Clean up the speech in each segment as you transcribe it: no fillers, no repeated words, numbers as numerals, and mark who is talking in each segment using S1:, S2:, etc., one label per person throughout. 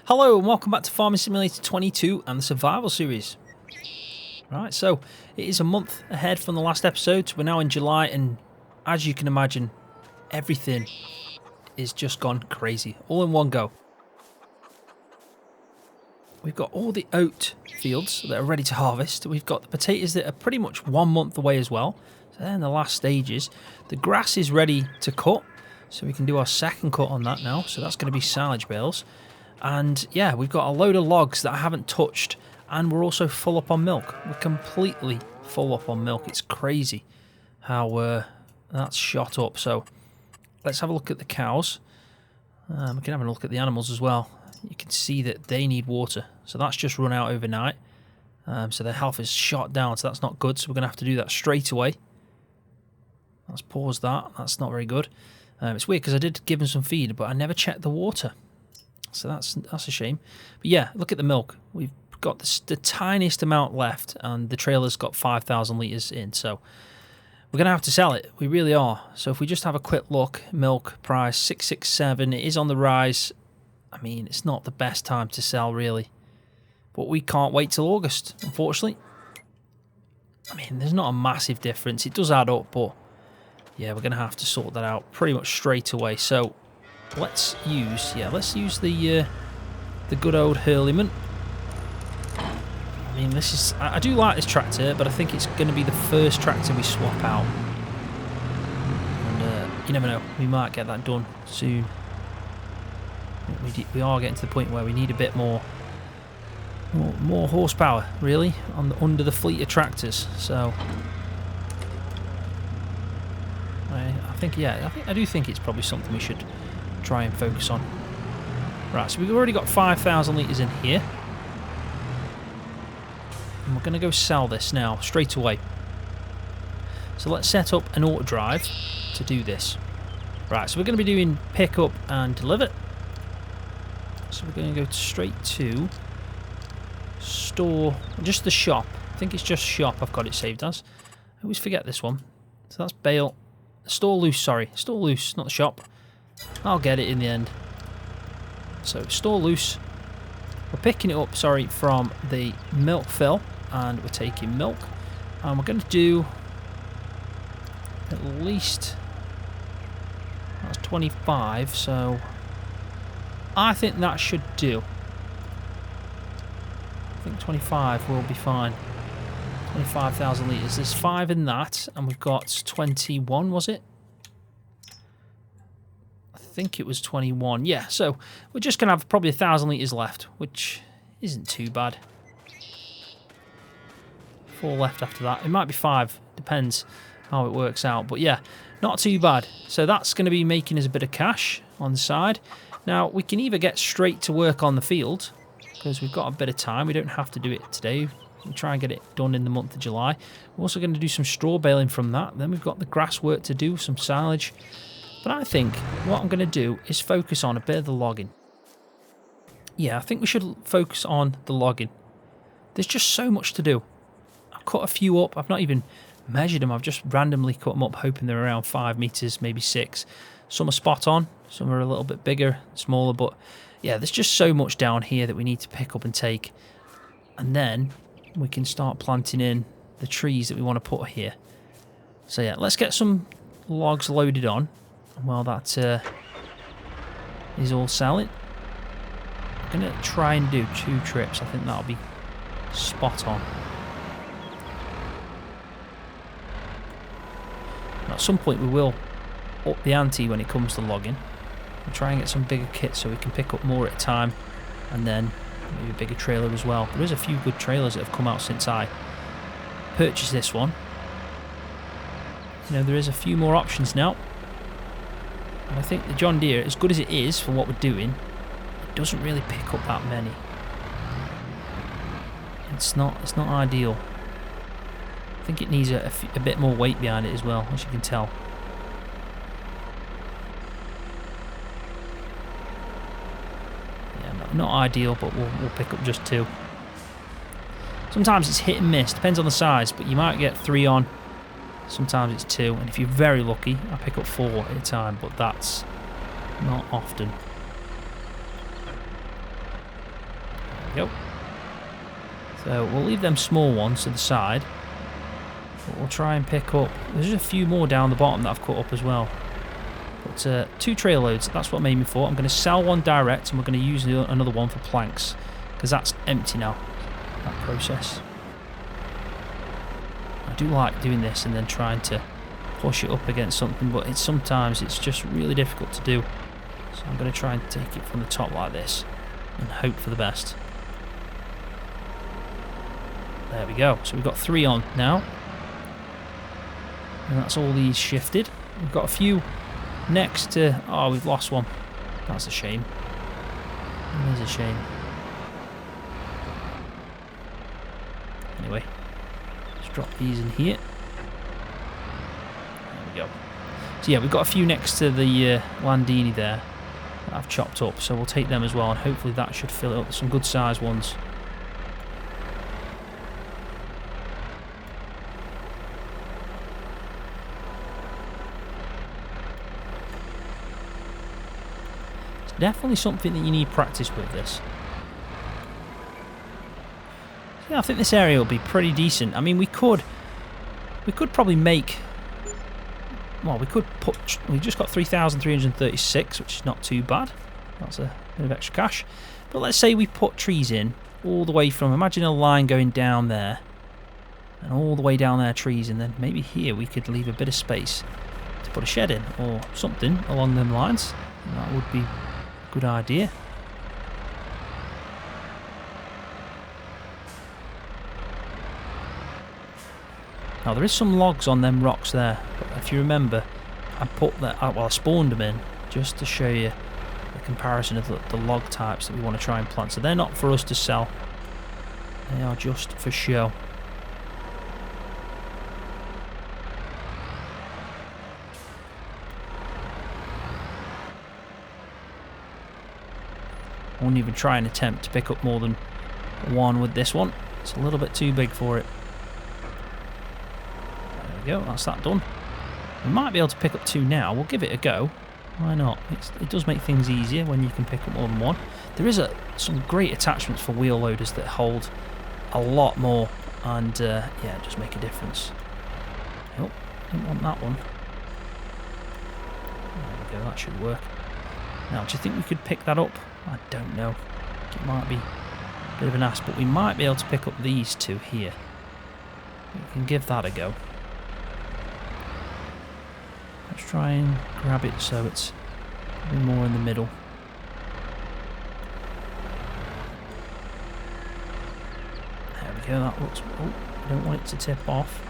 S1: Hello and welcome back to Farming Simulator 22 and the Survival Series. Right, so it is a month ahead from the last episode. So we're now in July, and as you can imagine, everything is just gone crazy, all in one go. We've got all the oat fields that are ready to harvest. We've got the potatoes that are pretty much 1 month away as well. So they're in the last stages. The grass is ready to cut, so we can do our second cut on that now. So that's going to be silage bales. And yeah, we've got a load of logs that I haven't touched, and we're also full up on milk. We're completely full up on milk. It's crazy how that's shot up. So let's have a look at the cows. We can have a look at the animals as well. You can see that they need water. So that's just run out overnight. So their health is shot down, so that's not good. So we're going to have to do that straight away. Let's pause that. That's not very good. It's weird because I did give them some feed, but I never checked the water. So that's a shame. But yeah, look at the milk. We've got the tiniest amount left, and the trailer's got 5,000 litres in. So we're going to have to sell it. We really are. So if we just have a quick look, milk price 667. It is on the rise. I mean, it's not the best time to sell, really. But we can't wait till August, unfortunately. I mean, there's not a massive difference. It does add up, but yeah, we're going to have to sort that out pretty much straight away. So let's use the good old Hurleyman. I mean, I do like this tractor, but I think it's going to be the first tractor we swap out. And you never know, we might get that done soon. We are getting to the point where we need a bit more horsepower, really, under the fleet of tractors. So I do think it's probably something we should try and focus on. Right, so we've already got 5,000 litres in here. And we're going to go sell this now, straight away. So let's set up an auto drive to do this. Right, so we're going to be doing pick up and deliver. So we're going to go straight to store, just the shop. I think it's just shop I've got it saved as. I always forget this one. So that's bale. Store loose, sorry. Store loose, not the shop. I'll get it in the end. So store loose. We're picking it up, sorry, from the milk fill, and we're taking milk. And we're going to do at least, that's 25, so I think that should do. I think 25 will be fine. 25,000 litres. There's 5 in that, and we've got 21, was it? I think it was 21. Yeah, so we're just going to have probably 1,000 litres left, which isn't too bad. 4 left after that. It might be 5. Depends how it works out. But yeah, not too bad. So that's going to be making us a bit of cash on the side. Now, we can either get straight to work on the field, because we've got a bit of time. We don't have to do it today. We'll try and get it done in the month of July. We're also going to do some straw baling from that. Then we've got the grass work to do, some silage. But I think what I'm going to do is focus on a bit of the logging. Yeah, I think we should focus on the logging. There's just so much to do. I've cut a few up. I've not even measured them. I've just randomly cut them up, hoping they're around 5 metres, maybe 6. Some are spot on. Some are a little bit bigger, smaller. But yeah, there's just so much down here that we need to pick up and take. And then we can start planting in the trees that we want to put here. So yeah, let's get some logs loaded on. And while that is all selling, I'm going to try and do 2 trips. I think that'll be spot on. At some point we will up the ante when it comes to logging. We'll try and get some bigger kits so we can pick up more at a time, and then maybe a bigger trailer as well. There is a few good trailers that have come out since I purchased this one. You know, there is a few more options now. And I think the John Deere, as good as it is for what we're doing, it doesn't really pick up that many. It's not ideal. I think it needs a bit more weight behind it as well, as you can tell. Not ideal, but we'll pick up just 2. Sometimes it's hit and miss, depends on the size, but you might get 3 on. Sometimes it's 2, and if you're very lucky, I pick up 4 at a time, but that's not often. we go. So we'll leave them small ones to the side. But we'll try and pick up... There's a few more down the bottom that I've cut up as well. But 2 trail loads, that's what I'm aiming for. I'm going to sell one direct and we're going to use another one for planks. Because that's empty now, that process. I do like doing this and then trying to push it up against something, but sometimes it's just really difficult to do. So I'm going to try and take it from the top like this and hope for the best. There we go. So we've got 3 on now. And that's all these shifted. We've got a few next to... Oh, we've lost one. That's a shame. It is a shame. Anyway, let's drop these in here. There we go. So yeah, we've got a few next to the Landini there that I've chopped up. So we'll take them as well, and hopefully that should fill it up with some good sized ones. Definitely something that you need practice with this. Yeah, I think this area will be pretty decent. I mean, we could probably make... Well, we could put... We've just got 3,336, which is not too bad. That's a bit of extra cash. But let's say we put trees in all the way from... Imagine a line going down there. And all the way down there, trees. And then maybe here we could leave a bit of space to put a shed in. Or something along them lines. And that would be... Good idea. Now there is some logs on them rocks there, but if you remember, I put that. Well, I spawned them in just to show you the comparison of the log types that we want to try and plant. So they're not for us to sell; they are just for show. I won't even try and attempt to pick up more than one with this one. It's a little bit too big for it. There we go, that's that done. We might be able to pick up 2 now. We'll give it a go. Why not? It does make things easier when you can pick up more than one. There is some great attachments for wheel loaders that hold a lot more and yeah, just make a difference. Oh, didn't want that one. There we go, that should work. Now, do you think we could pick that up? I don't know. It might be a bit of an ask, but we might be able to pick up these 2 here. We can give that a go. Let's try and grab it so it's a bit more in the middle. There we go, that looks... Oh, I don't want it to tip off.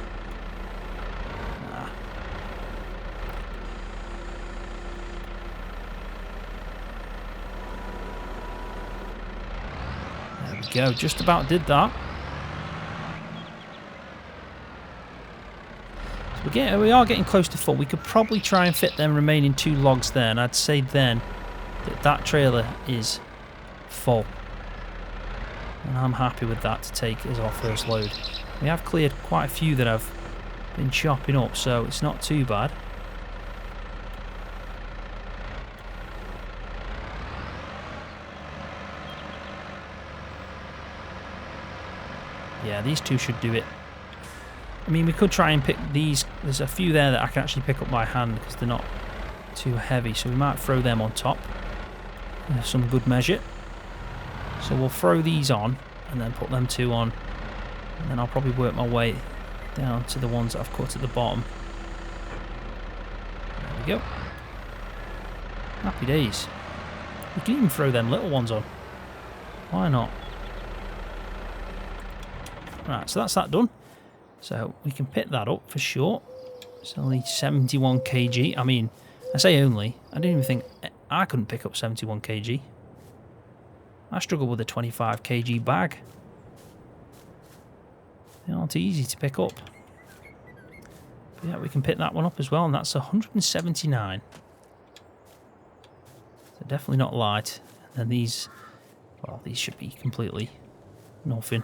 S1: Go, just about did that. So we are getting close to full. We could probably try and fit them remaining 2 logs there, and I'd say then that trailer is full. And I'm happy with that to take as our first load. We have cleared quite a few that I've been chopping up, so it's not too bad. Yeah, these 2 should do it. I mean, we could try and pick these. There's a few there that I can actually pick up by hand because they're not too heavy. So we might throw them on top. Some good measure. So we'll throw these on and then put them 2 on. And then I'll probably work my way down to the ones that I've cut at the bottom. There we go. Happy days. We can even throw them little ones on. Why not? Right, so that's that done. So we can pick that up for sure. It's only 71 kg. I mean, I say only. I didn't even think I couldn't pick up 71 kg. I struggle with a 25 kg bag. They're not easy to pick up. But yeah, we can pick that one up as well, and that's 179. So definitely not light. And then these, well, these should be completely nothing.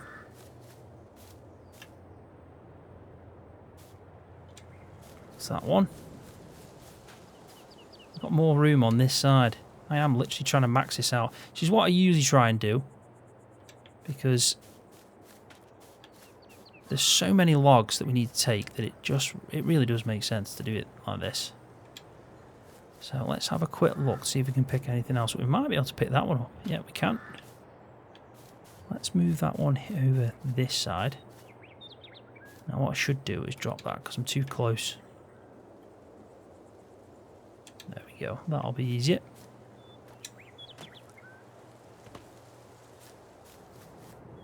S1: That's that one. I've got more room on this side. I am literally trying to max this out, which is what I usually try and do. because there's so many logs that we need to take that it really does make sense to do it like this. So let's have a quick look, see if we can pick anything else. We might be able to pick that one up. Yeah, we can. Let's move that one over this side. Now what I should do is drop that because I'm too close. There we go. That'll be easier.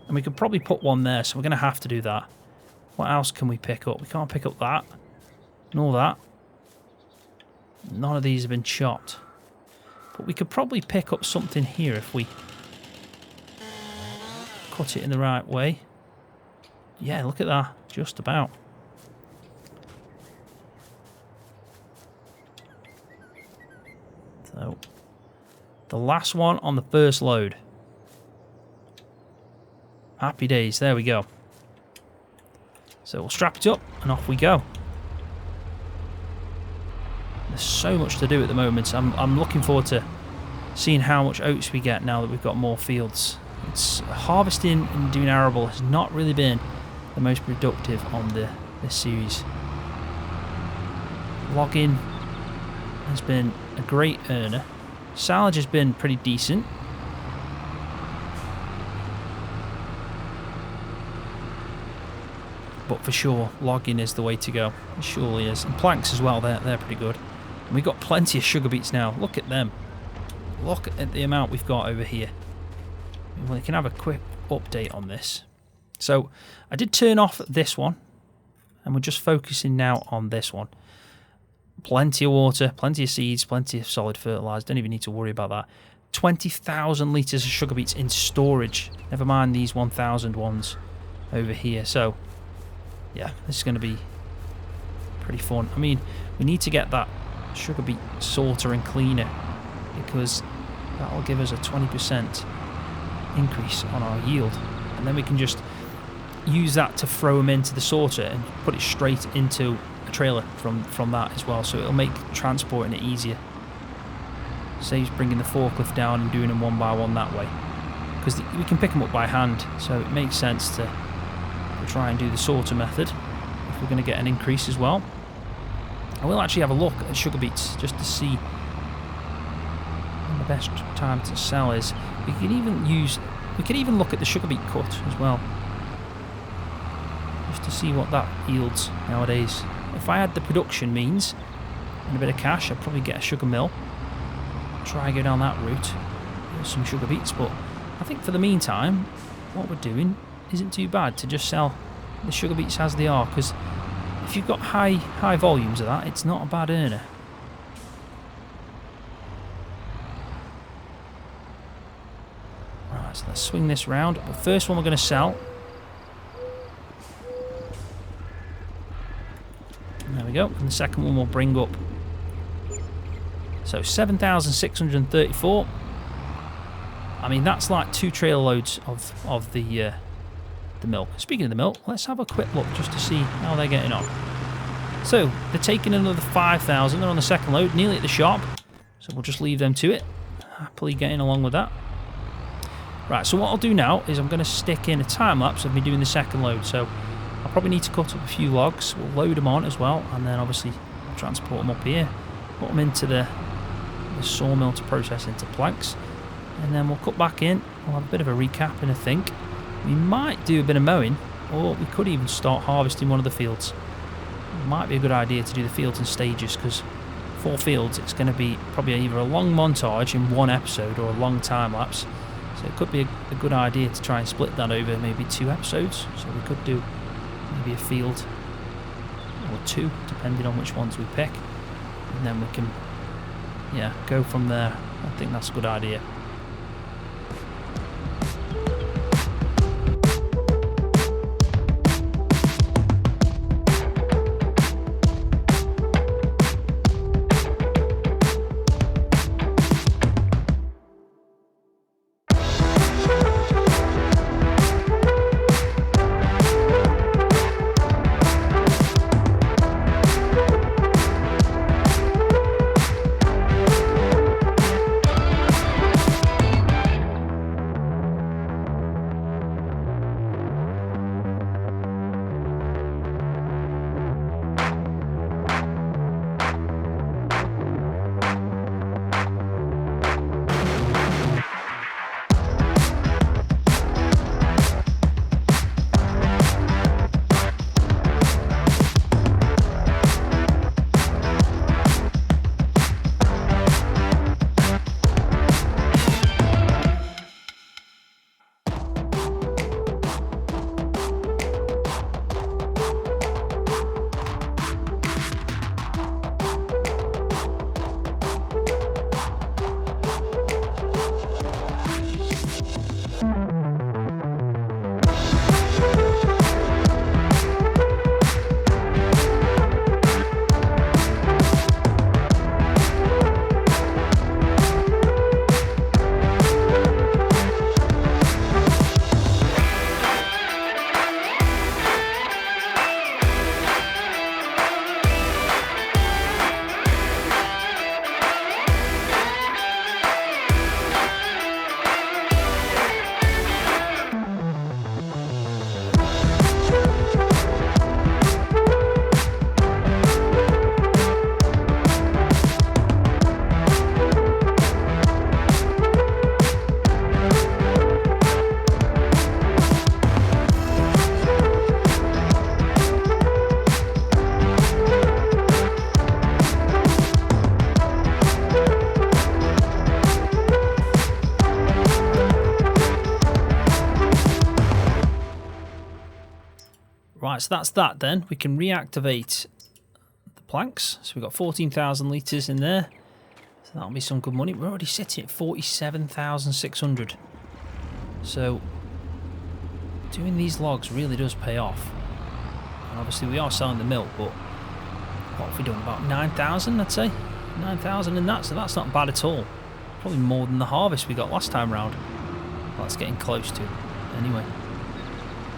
S1: And we could probably put one there, so we're going to have to do that. What else can we pick up? We can't pick up that. Nor that. None of these have been chopped. But we could probably pick up something here if we cut it in the right way. Yeah, look at that. Just about. So, the last one on the first load. Happy days. There we go. So we'll strap it up and off we go. There's so much to do at the moment. I'm looking forward to seeing how much oats we get now that we've got more fields. It's harvesting and doing arable has not really been the most productive on this series. Logging has been a great earner. Silage has been pretty decent. But for sure, logging is the way to go. It surely is. And planks as well, they're pretty good. And we've got plenty of sugar beets now. Look at them. Look at the amount we've got over here. We can have a quick update on this. So, I did turn off this one. And we're just focusing now on this one. Plenty of water, plenty of seeds, plenty of solid fertilizer. Don't even need to worry about that. 20,000 litres of sugar beets in storage. Never mind these 1,000 ones over here. So, yeah, this is going to be pretty fun. I mean, we need to get that sugar beet sorter and cleaner because that will give us a 20% increase on our yield. And then we can just use that to throw them into the sorter and put it straight into a trailer from that as well. So it'll make transporting it easier. Saves bringing the forklift down and doing them one by one that way. Because we can pick them up by hand, so it makes sense to try and do the sorter method if we're going to get an increase as well. I will actually have a look at sugar beets just to see when the best time to sell is. We can even look at the sugar beet cut as well, just to see what that yields nowadays. If I had the production means and a bit of cash, I'd probably get a sugar mill, try and go down that route with some sugar beets. But I think for the meantime, what we're doing isn't too bad to just sell the sugar beets as they are, because if you've got high volumes of that, it's not a bad earner. Right, so let's swing this round. The first one we're going to sell. There we go. And the second one we'll bring up. So 7,634. I mean, that's like 2 trailer loads of the milk. Speaking of the milk, let's have a quick look just to see how they're getting on. So they're taking another 5,000. They're on the second load, nearly at the shop. So we'll just leave them to it. Happily getting along with that. Right, so what I'll do now is I'm going to stick in a time lapse of me doing the second load. So I'll probably need to cut up a few logs. We'll load them on as well, and then obviously transport them up here, put them into the sawmill to process into planks, and then we'll cut back in. We'll have a bit of a recap and a think. We might do a bit of mowing, or we could even start harvesting one of the fields. It might be a good idea to do the fields in stages, because 4 fields, it's going to be probably either a long montage in one episode or a long time lapse. So it could be a good idea to try and split that over maybe 2 episodes. So we could do maybe a field or 2, depending on which ones we pick, and then we can, yeah, go from there. I think that's a good idea. Right, so that's that then. We can reactivate the planks. So we've got 14,000 litres in there. So that'll be some good money. We're already sitting at 47,600. So doing these logs really does pay off. And obviously we are selling the milk, but what have we done? About 9,000, I'd say. 9,000 in that, so that's not bad at all. Probably more than the harvest we got last time round. Well, that's getting close to. Anyway.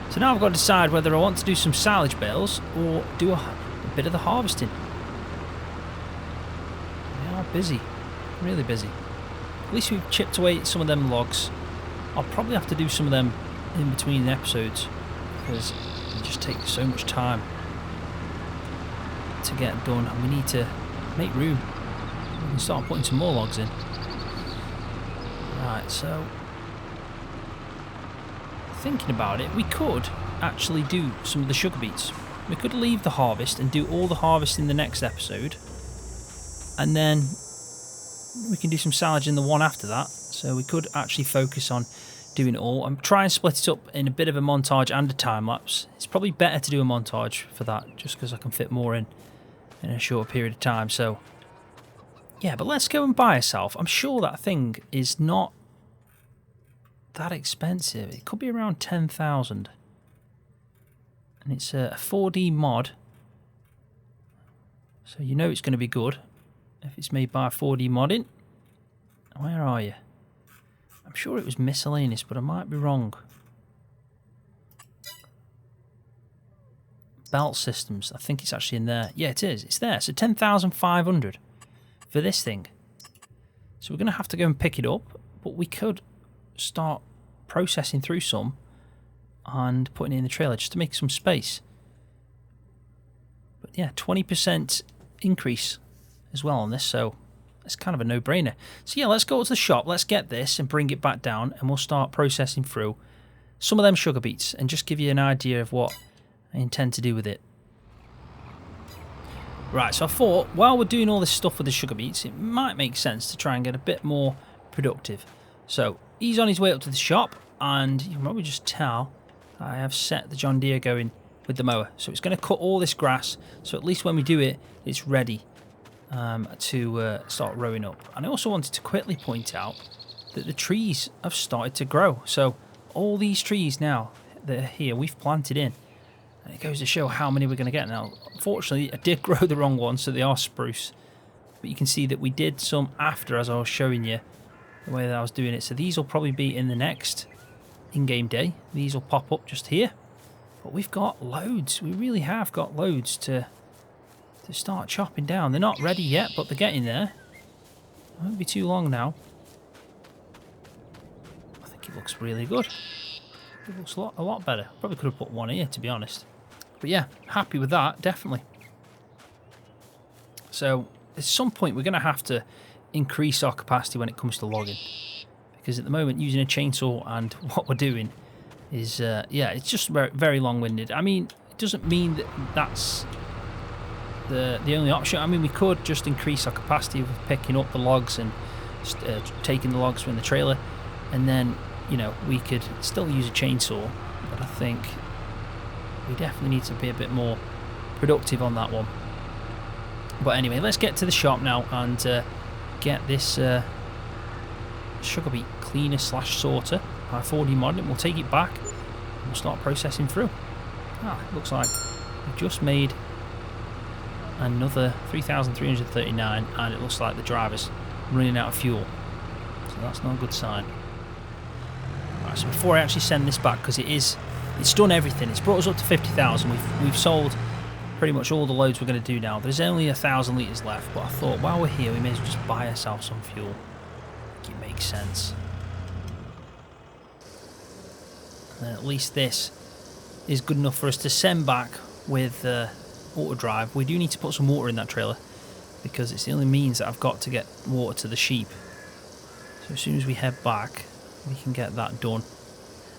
S1: So now I've got to decide whether I want to do some silage bales or do a bit of the harvesting. We are busy. Really busy. At least we've chipped away at some of them logs. I'll probably have to do some of them in between the episodes because it just takes so much time to get done, and we need to make room. We can start putting some more logs in. Right, so thinking about it, we could actually do some of the sugar beets. We could leave the harvest and do all the harvest in the next episode, and then we can do some silage in the one after that. So we could actually focus on doing it all. I'm trying to split it up in a bit of a montage and a time lapse. It's probably better to do a montage for that, just because I can fit more in a shorter period of time. So yeah, but let's go and buy ourselves. I'm sure that thing is not that expensive. It could be around 10,000, and it's a 4D mod, so you know it's going to be good if it's made by 4D modding. Where are you? I'm sure it was miscellaneous, but I might be wrong. Belt systems, I think it's actually in there. Yeah, it is. It's there. So 10,500 for this thing. So we're going to have to go and pick it up, but we could start processing through some and putting it in the trailer just to make some space. But yeah, 20% increase as well on this, so it's kind of a no-brainer. So yeah, let's go to the shop, let's get this and bring it back down, and we'll start processing through some of them sugar beets and just give you an idea of what I intend to do with it. Right, so I thought while we're doing all this stuff with the sugar beets, it might make sense to try and get a bit more productive. So he's on his way up to the shop, and you can probably just tell I have set the John Deere going with the mower. So it's going to cut all this grass, so at least when we do it, it's ready to start rowing up. And I also wanted to quickly point out that the trees have started to grow. So all these trees now that are here, we've planted in. And it goes to show how many we're going to get. Now, unfortunately, I did grow the wrong one, so they are spruce. But you can see that we did some after, as I was showing you, the way that I was doing it. So these will probably be in the next in-game day. These will pop up just here. But we've got loads. We really have got loads to start chopping down. They're not ready yet, but they're getting there. It won't be too long now. I think it looks really good. It looks a lot better. Probably could have put one here, to be honest. But yeah, happy with that, definitely. So at some point we're going to have to increase our capacity when it comes to logging, because at the moment using a chainsaw and what we're doing is yeah, it's just very, very long-winded. I mean, it doesn't mean that that's the only option. I mean, we could just increase our capacity with picking up the logs and taking the logs from the trailer, and then, you know, we could still use a chainsaw, but I think we definitely need to be a bit more productive on that one. But anyway, let's get to the shop now and get this sugar beet cleaner slash sorter by 4D modding. We'll take it back and we'll start processing through. It looks like we've just made another 3,339, and it looks like the driver's running out of fuel, so that's not a good sign. Right, so before I actually send this back, because it's done everything, it's brought us up to 50,000. We've sold pretty much all the loads we're going to do now. There's only 1,000 litres left, but I thought while we're here we may as well just buy ourselves some fuel. I think it makes sense. And then at least this is good enough for us to send back with auto drive. We do need to put some water in that trailer, because it's the only means that I've got to get water to the sheep. So as soon as we head back, we can get that done.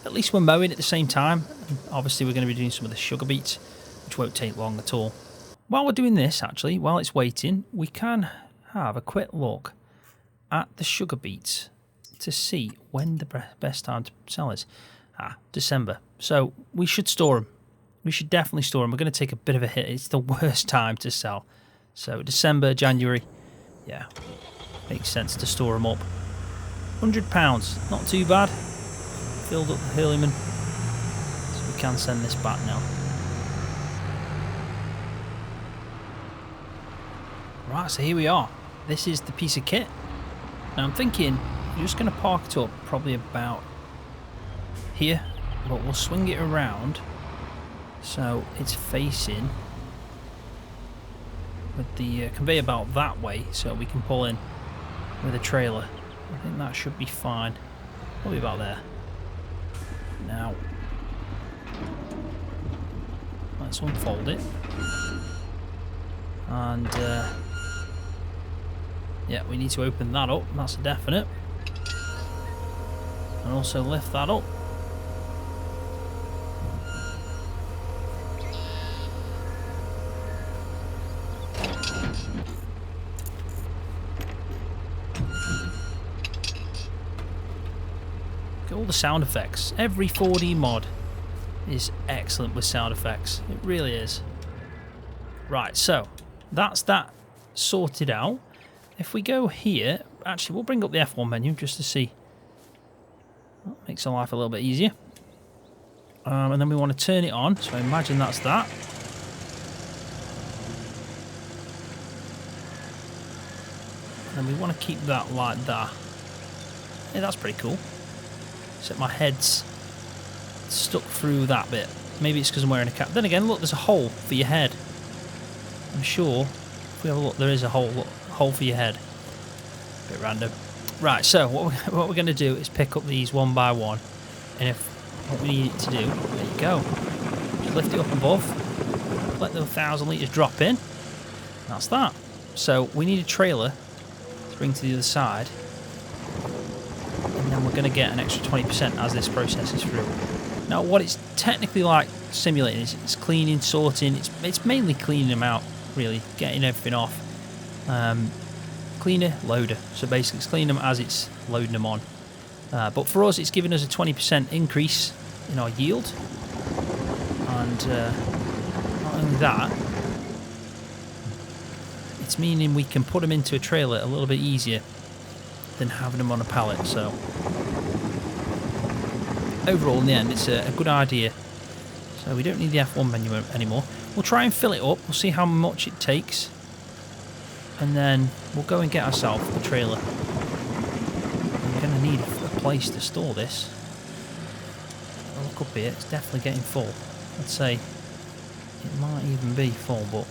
S1: At least we're mowing at the same time. And obviously we're going to be doing some of the sugar beets, which won't take long at all. While we're doing this, actually, while it's waiting, we can have a quick look at the sugar beets to see when the best time to sell is. December. So we should store them. we should definitely store them. We're going to take a bit of a hit. It's the worst time to sell. So December, January, yeah, makes sense to store them up. £100, not too bad. Filled up the Hurleyman, so we can send this back now. Right, so here we are. This is the piece of kit. Now I'm thinking you're just going to park it up probably about here, but we'll swing it around so it's facing with the conveyor belt that way, so we can pull in with a trailer. I think that should be fine. Probably about there. Now, let's unfold it. And, yeah, we need to open that up, that's a definite. And also lift that up. All the sound effects. Every 4D mod is excellent with sound effects. It really is. Right, so that's that sorted out. If we go here, actually we'll bring up the F1 menu just to see. That makes our life a little bit easier. And then we want to turn it on, so imagine that's that. And we want to keep that like that. Yeah, that's pretty cool. Except my head's stuck through that bit. Maybe it's because I'm wearing a cap. Then again, look, there's a hole for your head. I'm sure, if we have a look, there is a hole. Look, hole for your head. Bit random. Right, so what we're going to do is pick up these one by one. And if what we need it to do, there you go. Just lift it up above. Let the 1,000 litres drop in. That's that. So we need a trailer to bring to the other side. And then we're going to get an extra 20% as this processes through. Now what it's technically like simulating is it's cleaning, sorting, it's mainly cleaning them out really, getting everything off. Cleaner, loader, so basically it's cleaning them as it's loading them on. But for us it's giving us a 20% increase in our yield, and not only that, it's meaning we can put them into a trailer a little bit easier than having them on a pallet. So overall, in the end, it's a good idea. So we don't need the F1 menu anymore. We'll try and fill it up. We'll see how much it takes, and then we'll go and get ourselves the trailer. We're going to need a place to store this. I'll look up here. It's definitely getting full. I'd say it might even be full, but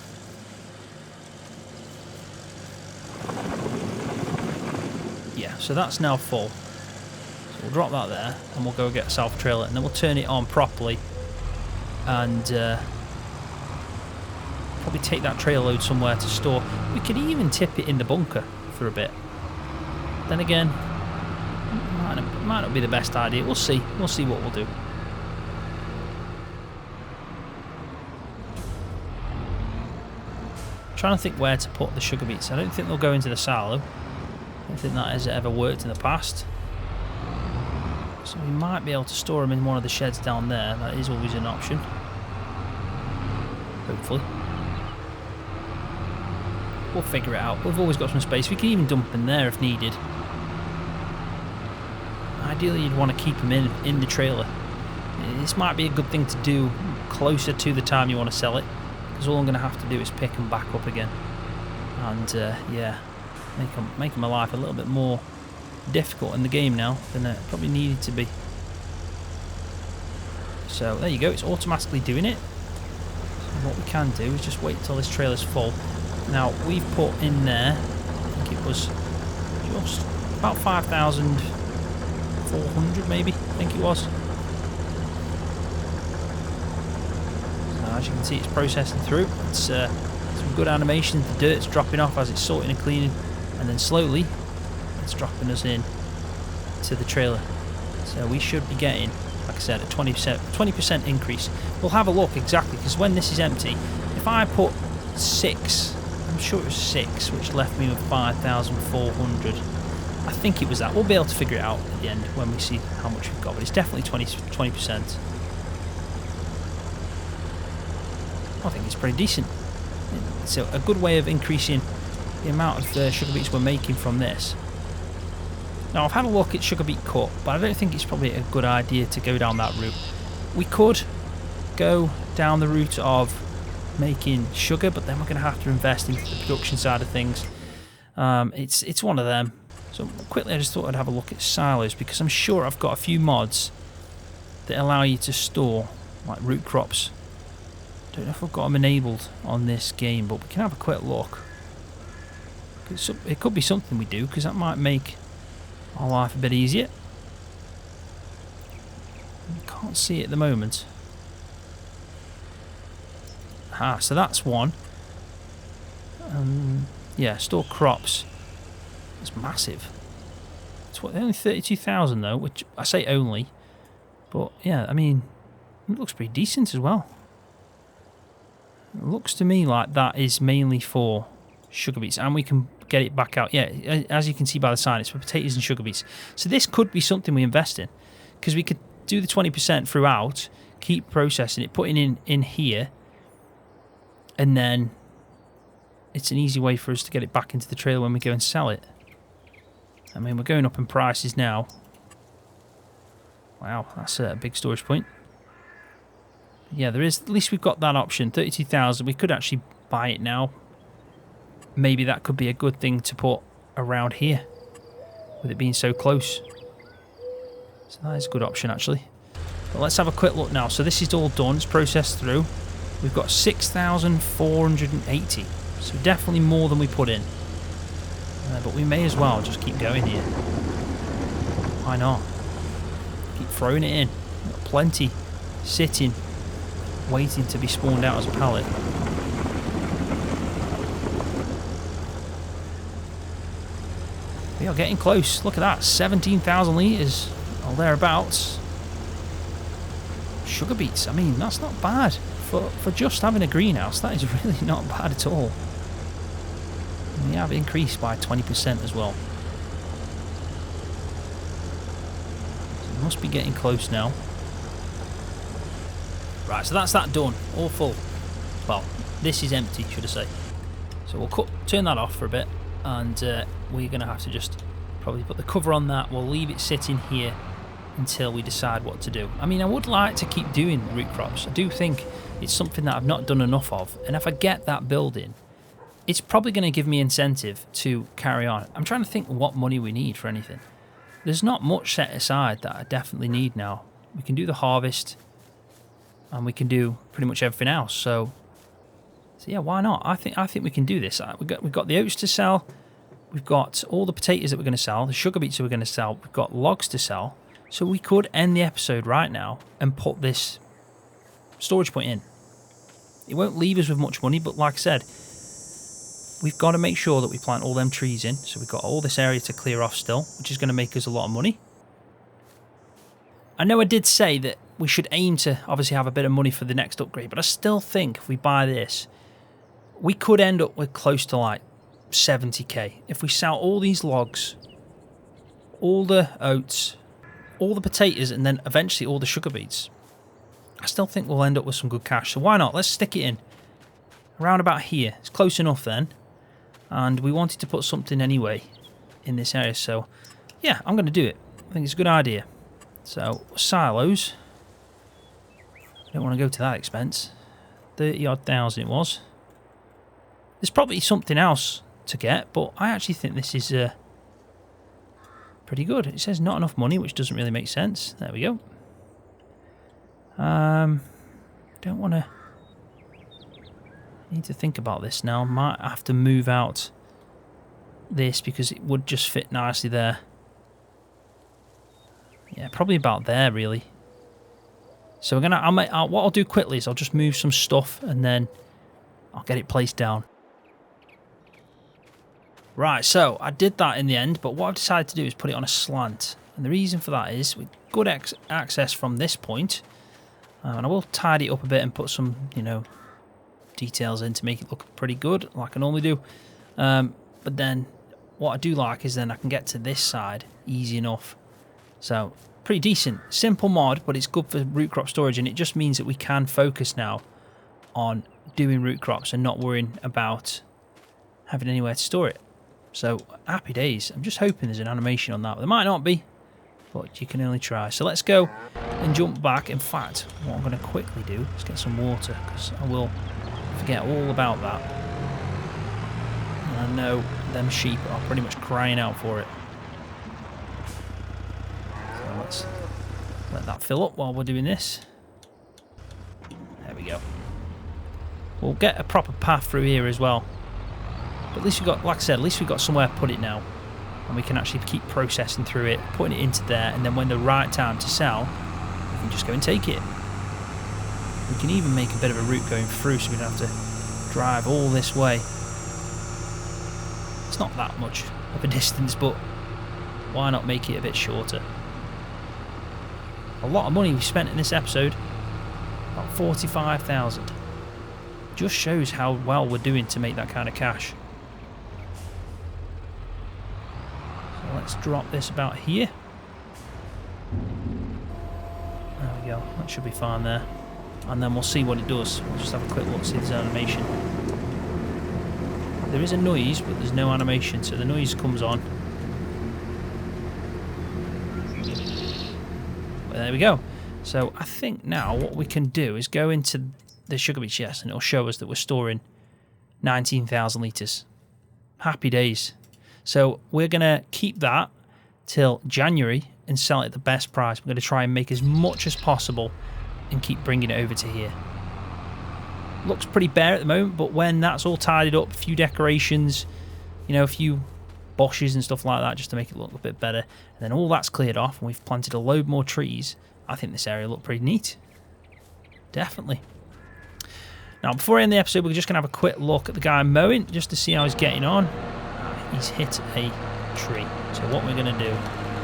S1: yeah, so that's now full. So we'll drop that there and we'll go get a self trailer, and then we'll turn it on properly and probably take that trailer load somewhere to store. We could even tip it in the bunker for a bit. Then again, it might not be the best idea. We'll see. We'll see what we'll do. I'm trying to think where to put the sugar beets. I don't think they'll go into the silo. I don't think that has ever worked in the past. So we might be able to store them in one of the sheds down there. That is always an option. Hopefully. We'll figure it out. We've always got some space. We can even dump in there if needed. Ideally you'd want to keep them in the trailer. This might be a good thing to do closer to the time you want to sell it, because all I'm going to have to do is pick them back up again. And yeah, make my life a little bit more difficult in the game now than it probably needed to be. So there you go, it's automatically doing it. So what we can do is just wait until this trailer's full. Now we've put in there, I think it was just about 5,400 maybe, I think it was. So as you can see, it's processing through. It's some good animation. The dirt's dropping off as it's sorting and cleaning, and then slowly it's dropping us in to the trailer. So we should be getting, like I said, a 20% increase. We'll have a look exactly, because when this is empty, if I put 6, I'm sure it was 6, which left me with 5,400. I think it was that. We'll be able to figure it out at the end when we see how much we've got, but it's definitely 20%. I think it's pretty decent. It's a good way of increasing the amount of sugar beets we're making from this. Now, I've had a look at sugar beet cut, but I don't think it's probably a good idea to go down that route. We could go down the route of making sugar, but then we're going to have to invest into the production side of things. It's one of them. So quickly, I just thought I'd have a look at silos, because I'm sure I've got a few mods that allow you to store like root crops. Don't know if I've got them enabled on this game, but we can have a quick look. It could be something we do, because that might make our life a bit easier. I can't see it at the moment. Ah, so that's one. Yeah, store crops. It's massive. It's only 32,000 though, which I say only. But yeah, I mean, it looks pretty decent as well. It looks to me like that is mainly for sugar beets, and we can get it back out. Yeah, as you can see by the sign, it's for potatoes and sugar beets. So this could be something we invest in, because we could do the 20% throughout, keep processing it, putting in here, and then it's an easy way for us to get it back into the trailer when we go and sell it. I mean, we're going up in prices now. Wow, that's a big storage point. Yeah, there is. At least we've got that option. 32,000. We could actually buy it now. Maybe that could be a good thing to put around here, with it being so close. So that is a good option, actually. But let's have a quick look now. So this is all done. It's processed through. We've got 6,480. So definitely more than we put in. But we may as well just keep going here. Why not? Keep throwing it in. We've got plenty sitting, waiting to be spawned out as a pallet. We are getting close. Look at that. 17,000 litres or thereabouts. Sugar beets. I mean, that's not bad. For just having a greenhouse, that is really not bad at all. And we have increased by 20% as well. So we must be getting close now. Right, so that's that done. All full. Well, this is empty, should I say. So we'll turn that off for a bit, and we're going to have to just probably put the cover on that. We'll leave it sitting here until we decide what to do. I mean, I would like to keep doing root crops. I do think it's something that I've not done enough of, and if I get that building, it's probably going to give me incentive to carry on. I'm trying to think what money we need for anything. There's not much set aside that I definitely need now. We can do the harvest, and we can do pretty much everything else. So yeah, why not? I think we can do this. We've got the oats to sell. We've got all the potatoes that we're going to sell, the sugar beets that we're going to sell. We've got logs to sell. So we could end the episode right now and put this storage point in. It won't leave us with much money, but like I said, we've got to make sure that we plant all them trees in. So we've got all this area to clear off still, which is going to make us a lot of money. I know I did say that we should aim to obviously have a bit of money for the next upgrade, but I still think if we buy this, we could end up with close to like 70k. If we sell all these logs, all the oats, all the potatoes, and then eventually all the sugar beets, I still think we'll end up with some good cash. So why not? Let's stick it in around about here. It's close enough then, and we wanted to put something anyway in this area, so yeah, I'm going to do it. I think it's a good idea. So silos, I don't want to go to that expense. 30-odd thousand it was. There's probably something else to get, but I actually think this is pretty good. It says not enough money, which doesn't really make sense. There we go. Don't want to... need to think about this now. Might have to move out this because it would just fit nicely there. Yeah, probably about there really. So what I'll do quickly is I'll just move some stuff and then I'll get it placed down. Right, so I did that in the end, but what I've decided to do is put it on a slant. And the reason for that is with good access from this point, and I will tidy it up a bit and put some, details in to make it look pretty good, like I normally do. But then what I do like is then I can get to this side easy enough. So pretty decent. Simple mod, but it's good for root crop storage, and it just means that we can focus now on doing root crops and not worrying about having anywhere to store it. So happy days. I'm just hoping there's an animation on that. There might not be, but you can only try. So let's go and jump back. In fact, what I'm going to quickly do is get some water, because I will forget all about that. And I know them sheep are pretty much crying out for it. So let's let that fill up while we're doing this. There we go. We'll get a proper path through here as well. But at least we've got, like I said, at least we've got somewhere to put it now. And we can actually keep processing through it, putting it into there, and then when the right time to sell, we can just go and take it. We can even make a bit of a route going through, so we don't have to drive all this way. It's not that much of a distance, but why not make it a bit shorter? A lot of money we spent in this episode, about 45,000. Just shows how well we're doing to make that kind of cash. So let's drop this about here. There we go, that should be fine there. And then we'll see what it does. We'll just have a quick look, see if there's animation. There is a noise, but there's no animation, so the noise comes on. Well, there we go. So I think now what we can do is go into the sugar beet chest, and it'll show us that we're storing 19,000 litres. Happy days. So we're going to keep that till January and sell it at the best price. We're going to try and make as much as possible and keep bringing it over to here. Looks pretty bare at the moment, but when that's all tidied up, a few decorations, you know, a few boshes and stuff like that, just to make it look a bit better, and then all that's cleared off and we've planted a load more trees, I think this area will look pretty neat. Definitely. Now, before I end the episode, we're just going to have a quick look at the guy mowing, just to see how he's getting on. He's hit a tree. So what we're going to do,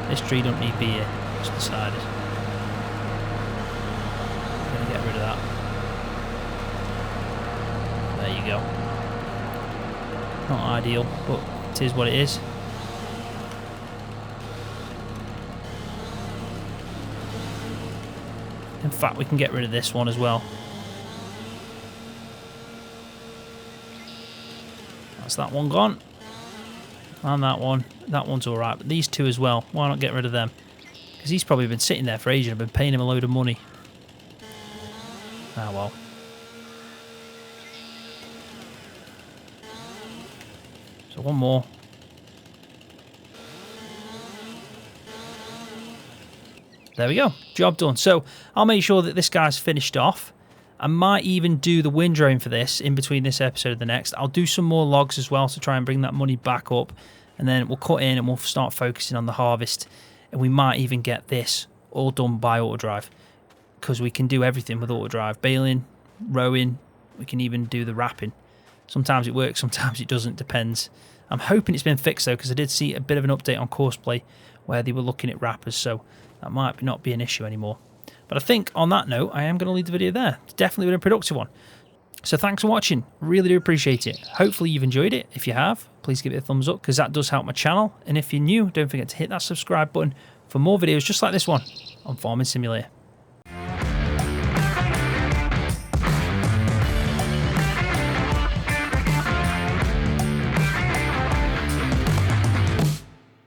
S1: this tree don't need to be here, just decided. I'm going to get rid of that. There you go. Not ideal, but it is what it is. In fact, we can get rid of this one as well. That's that one gone. And that one. That one's alright, but these two as well. Why not get rid of them? Because he's probably been sitting there for ages and I've been paying him a load of money. Ah well. So one more. There we go. Job done. So I'll make sure that this guy's finished off. I might even do the wind drone for this in between this episode and the next. I'll do some more logs as well to try and bring that money back up. And then we'll cut in and we'll start focusing on the harvest. And we might even get this all done by autodrive, because we can do everything with autodrive. Baling, rowing, we can even do the wrapping. Sometimes it works, sometimes it doesn't, depends. I'm hoping it's been fixed though, because I did see a bit of an update on Courseplay where they were looking at wrappers, so that might not be an issue anymore. But I think on that note, I am going to leave the video there. It's definitely been a productive one. So thanks for watching. Really do appreciate it. Hopefully you've enjoyed it. If you have, please give it a thumbs up, because that does help my channel. And if you're new, don't forget to hit that subscribe button for more videos just like this one on Farming Simulator.